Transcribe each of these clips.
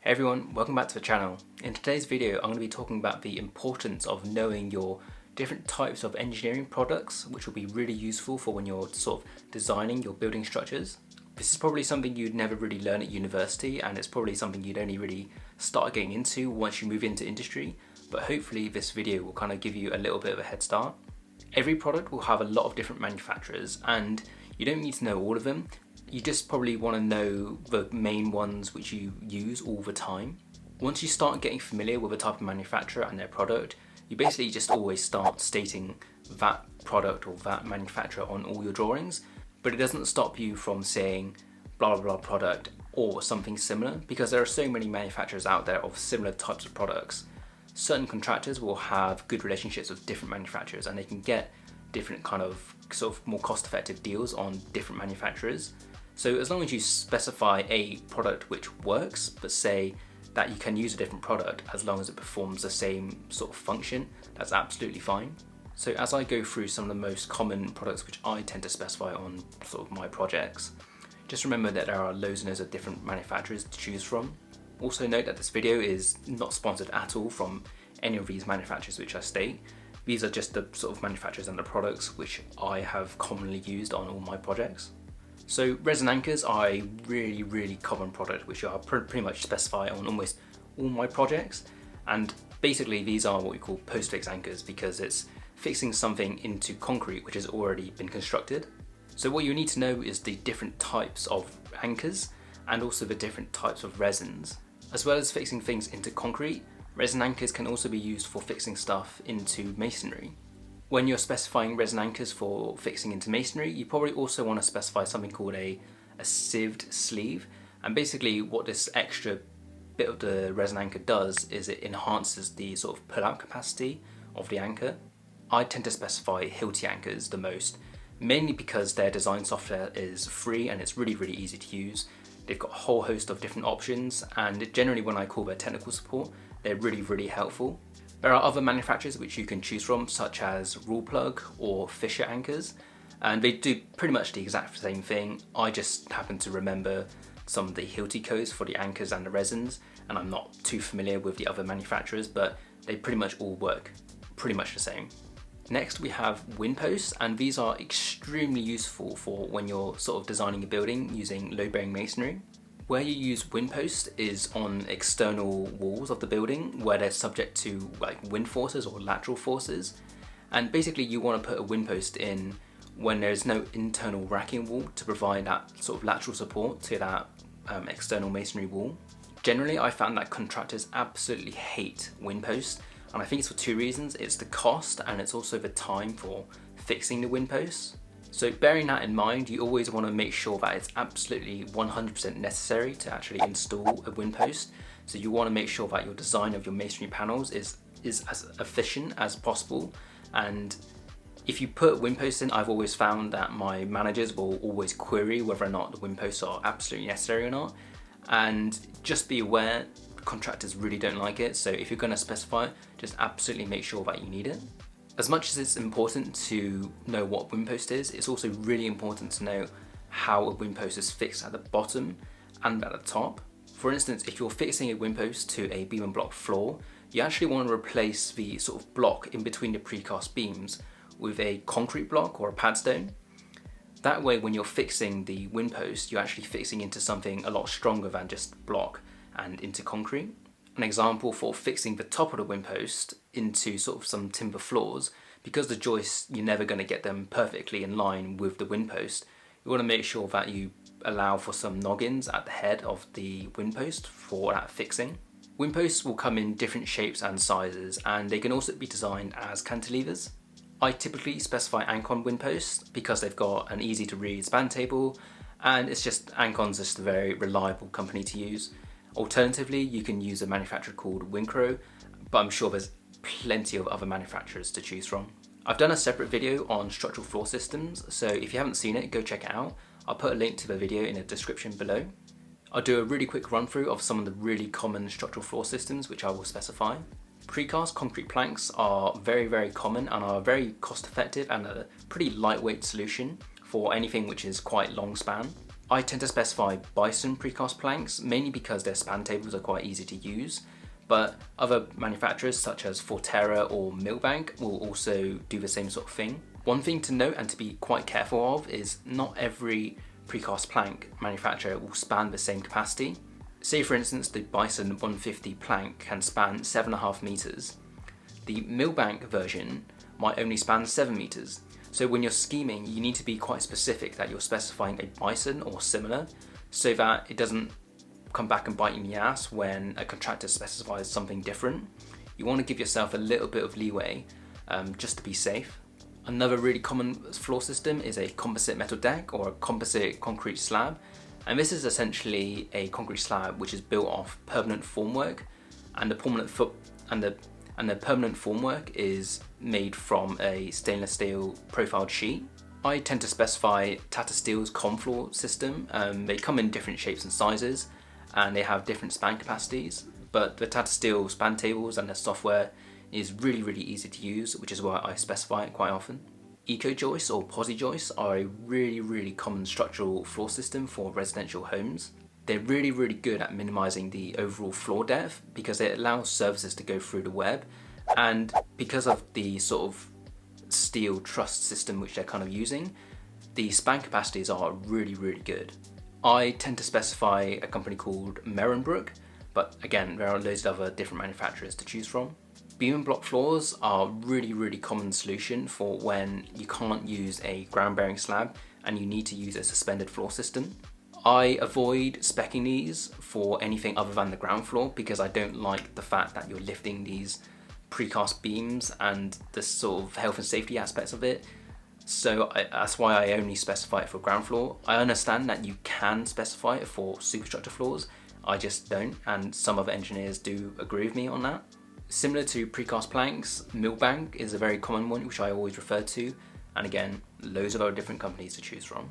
Hey everyone, welcome back to the channel. In today's video I'm going to be talking about the importance of knowing your different types of engineering products, which will be really useful for when you're sort of designing your building structures. This is probably something you'd never really learn at university, and it's probably something you'd only really start getting into once you move into industry, but hopefully this video will kind of give you a little bit of a head start. Every product will have a lot of different manufacturers and you don't need to know all of them. You just probably want to know the main ones which you use all the time. Once you start getting familiar with a type of manufacturer and their product, you basically just always start stating that product or that manufacturer on all your drawings, but it doesn't stop you from saying blah blah blah product or something similar, because there are so many manufacturers out there of similar types of products. Certain contractors will have good relationships with different manufacturers and they can get different kind of sort of more cost-effective deals on different manufacturers. So as long as you specify a product which works, but say that you can use a different product as long as it performs the same sort of function, that's absolutely fine. So as I go through some of the most common products which I tend to specify on sort of my projects, just remember that there are loads and loads of different manufacturers to choose from. Also note that this video is not sponsored at all from any of these manufacturers which I state. These are just the sort of manufacturers and the products which I have commonly used on all my projects. So Resin Anchors are a really common product which I pretty much specify on almost all my projects, and basically these are what we call post-fix anchors because it's fixing something into concrete which has already been constructed. So what you need to know is the different types of anchors and also the different types of resins. As well as fixing things into concrete, resin anchors can also be used for fixing stuff into masonry. When you're specifying resin anchors for fixing into masonry, you probably also want to specify something called a sieved sleeve. And basically what this extra bit of the resin anchor does is it enhances the sort of pull-out capacity of the anchor. I tend to specify Hilti anchors the most, mainly because their design software is free and it's really easy to use. They've got a whole host of different options, and generally when I call their technical support, they're really helpful. There are other manufacturers which you can choose from, such as Rule Plug or Fisher anchors, and they do pretty much the exact same thing. I just happen to remember some of the Hilti codes for the anchors and the resins, and I'm not too familiar with the other manufacturers, but they pretty much all work pretty much the same. Next we have windposts, and these are extremely useful for when you're sort of designing a building using load-bearing masonry. Where you use windposts is on external walls of the building where they're subject to like wind forces or lateral forces, and basically you want to put a windpost in when there's no internal racking wall to provide that sort of lateral support to that external masonry wall. Generally I found that contractors absolutely hate windposts, and I think it's for two reasons. It's the cost and it's also the time for fixing the windposts. So bearing that in mind, you always want to make sure that it's absolutely 100% necessary to actually install a windpost. So you want to make sure that your design of your masonry panels is as efficient as possible. And if you put windposts in, I've always found that my managers will always query whether or not the windposts are absolutely necessary or not. And just be aware, contractors really don't like it. So if you're going to specify, just absolutely make sure that you need it. As much as it's important to know what windpost is, it's also really important to know how a windpost is fixed at the bottom and at the top. For instance, if you're fixing a windpost to a beam and block floor, you actually want to replace the sort of block in between the precast beams with a concrete block or a padstone. That way when you're fixing the windpost, you're actually fixing into something a lot stronger than just block and into concrete. An example for fixing the top of the windpost into sort of some timber floors, because the joists, you're never going to get them perfectly in line with the windpost, you want to make sure that you allow for some noggins at the head of the windpost for that fixing. Windposts will come in different shapes and sizes, and they can also be designed as cantilevers. I typically specify Ancon windposts because they've got an easy to read span table, and it's just Ancon's just a very reliable company to use. Alternatively, you can use a manufacturer called Wincro, but I'm sure there's plenty of other manufacturers to choose from. I've done a separate video on structural floor systems, so if you haven't seen it, go check it out. I'll put a link to the video in the description below. I'll do a really quick run through of some of the really common structural floor systems which I will specify. Precast concrete planks are very common and are very cost effective and a pretty lightweight solution for anything which is quite long span. I tend to specify Bison precast planks, mainly because their span tables are quite easy to use, but other manufacturers such as Forterra or Milbank will also do the same sort of thing. One thing to note and to be quite careful of is not every precast plank manufacturer will span the same capacity. Say for instance the Bison 150 plank can span 7.5 meters. The Milbank version might only span 7 meters. So when you're scheming, you need to be quite specific that you're specifying a Bison or similar, so that it doesn't come back and bite you in the ass when a contractor specifies something different. You want to give yourself a little bit of leeway just to be safe. Another really common floor system is a composite metal deck or a composite concrete slab, and this is essentially a concrete slab which is built off permanent formwork, and the permanent formwork is made from a stainless steel profiled sheet. I tend to specify Tata Steel's Confloor system. They come in different shapes and sizes, and they have different span capacities, but the Tata Steel span tables and their software is really easy to use, which is why I specify it quite often. Eco joists or posi joists are a really common structural floor system for residential homes. They're really good at minimizing the overall floor depth because it allows surfaces to go through the web, and because of the sort of steel truss system which they're kind of using, the span capacities are really good. I tend to specify a company called Merenbrook, but again, there are loads of other different manufacturers to choose from. Beam and block floors are really common solution for when you can't use a ground bearing slab and you need to use a suspended floor system. I avoid speccing these for anything other than the ground floor because I don't like the fact that you're lifting these precast beams and the sort of health and safety aspects of it. So that's why I only specify it for ground floor. I understand that you can specify it for superstructure floors, I just don't, and some other engineers do agree with me on that. Similar to precast planks, Milbank is a very common one which I always refer to, and again, loads of other different companies to choose from.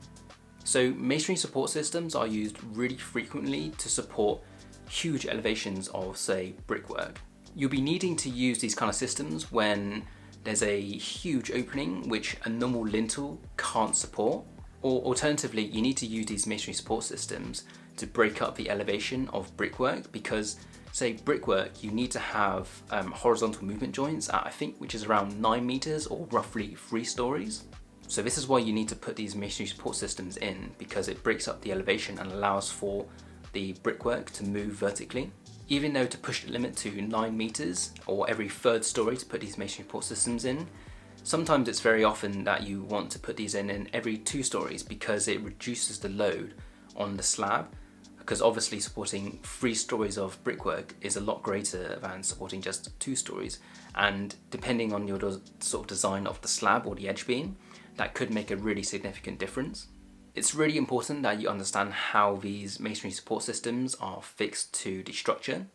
So masonry support systems are used really frequently to support huge elevations of, say, brickwork. You'll be needing to use these kind of systems when there's a huge opening which a normal lintel can't support, or alternatively, you need to use these masonry support systems to break up the elevation of brickwork because, say, brickwork, you need to have horizontal movement joints at, I think, which is around 9 meters or roughly 3 stories. So this is why you need to put these masonry support systems in, because it breaks up the elevation and allows for the brickwork to move vertically. Even though to push the limit to 9 meters or every 3rd story to put these masonry support systems in, sometimes it's very often that you want to put these in every 2 stories because it reduces the load on the slab, because obviously supporting 3 stories of brickwork is a lot greater than supporting just 2 stories, and depending on your sort of design of the slab or the edge beam, that could make a really significant difference. It's really important that you understand how these masonry support systems are fixed to the structure.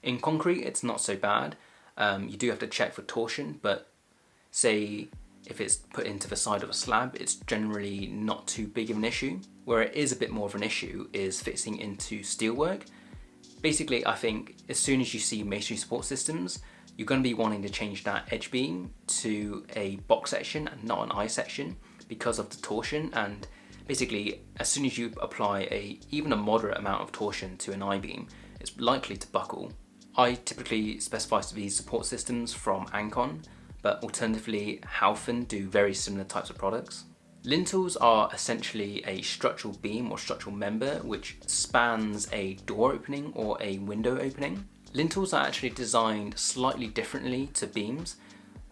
In concrete, it's not so bad. You do have to check for torsion, but say if it's put into the side of a slab, it's generally not too big of an issue. Where it is a bit more of an issue is fixing into steelwork. Basically, I think as soon as you see masonry support systems, you're going to be wanting to change that edge beam to a box section and not an I section because of the torsion, and basically as soon as you apply even a moderate amount of torsion to an I-beam, it's likely to buckle. I typically specify these support systems from Ancon, but alternatively Haufen do very similar types of products. Lintels are essentially a structural beam or structural member which spans a door opening or a window opening. Lintels are actually designed slightly differently to beams,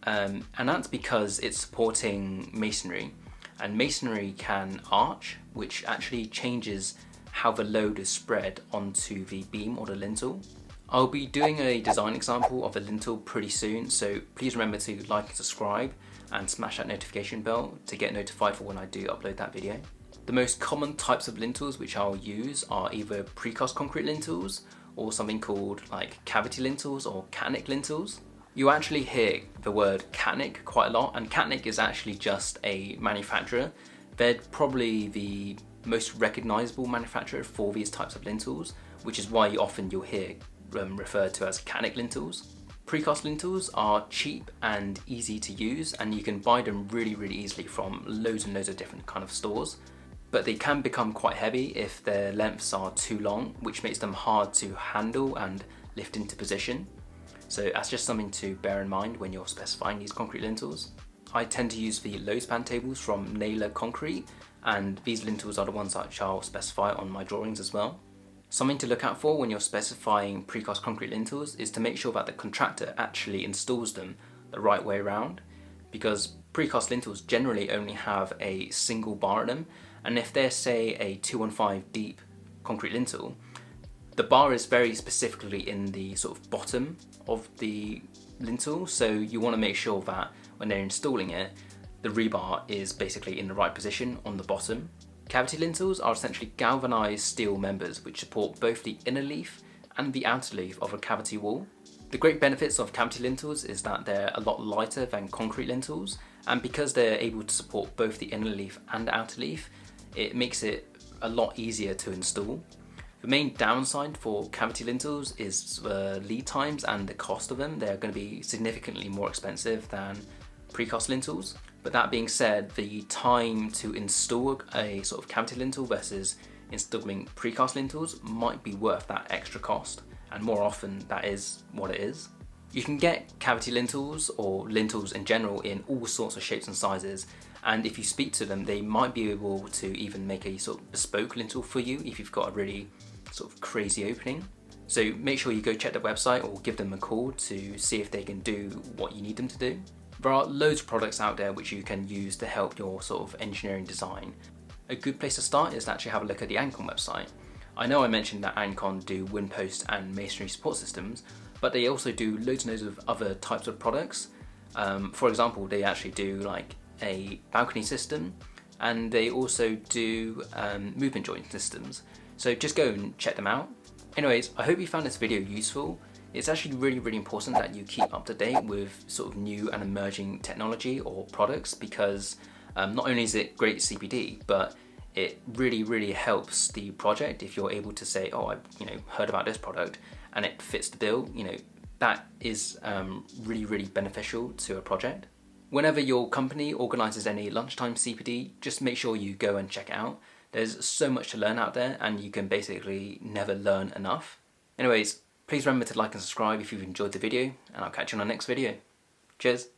and that's because it's supporting masonry, and masonry can arch, which actually changes how the load is spread onto the beam or the lintel. I'll be doing a design example of a lintel pretty soon, so please remember to like and subscribe and smash that notification bell to get notified for when I do upload that video. The most common types of lintels which I'll use are either precast concrete lintels or something called like cavity lintels or Catnic lintels. You actually hear the word Catnic quite a lot, and Catnic is actually just a manufacturer. They're probably the most recognizable manufacturer for these types of lintels, which is why you'll hear referred to as Catnic lintels. Precast lintels are cheap and easy to use, and you can buy them really easily from loads and loads of different kind of stores. but they can become quite heavy if their lengths are too long, which makes them hard to handle and lift into position. So that's just something to bear in mind when you're specifying these concrete lintels. I tend to use the load span tables from Naylor Concrete, and these lintels are the ones that I'll specify on my drawings as well. Something to look out for when you're specifying precast concrete lintels is to make sure that the contractor actually installs them the right way around, because precast lintels generally only have a single bar in them, and if they're, say, a 215 deep concrete lintel, the bar is very specifically in the sort of bottom of the lintel, so you want to make sure that when they're installing it, the rebar is basically in the right position on the bottom. Cavity lintels are essentially galvanized steel members which support both the inner leaf and the outer leaf of a cavity wall. The great benefits of cavity lintels is that they're a lot lighter than concrete lintels, and because they're able to support both the inner leaf and outer leaf, it makes it a lot easier to install. The main downside for cavity lintels is the lead times and the cost of them. They're going to be significantly more expensive than precast lintels. But that being said, the time to install a sort of cavity lintel versus installing precast lintels might be worth that extra cost, and more often that is what it is. You can get cavity lintels or lintels in general in all sorts of shapes and sizes, and if you speak to them, they might be able to even make a sort of bespoke lintel for you if you've got a really sort of crazy opening. So make sure you go check their website or give them a call to see if they can do what you need them to do. There are loads of products out there which you can use to help your sort of engineering design. A good place to start is to actually have a look at the Ancon website. I know I mentioned that Ancon do wind post and masonry support systems, but they also do loads and loads of other types of products. For example, they actually do like a balcony system, and they also do movement joint systems. So just go and check them out. Anyways, I hope you found this video useful. It's actually really important that you keep up to date with sort of new and emerging technology or products, because not only is it great CPD, but it really helps the project if you're able to say, oh, I've heard about this product and it fits the bill. That is really beneficial to a project. Whenever your company organises any lunchtime CPD, just make sure you go and check it out. There's so much to learn out there, and you can basically never learn enough. Anyways, please remember to like and subscribe if you've enjoyed the video, and I'll catch you on the next video. Cheers!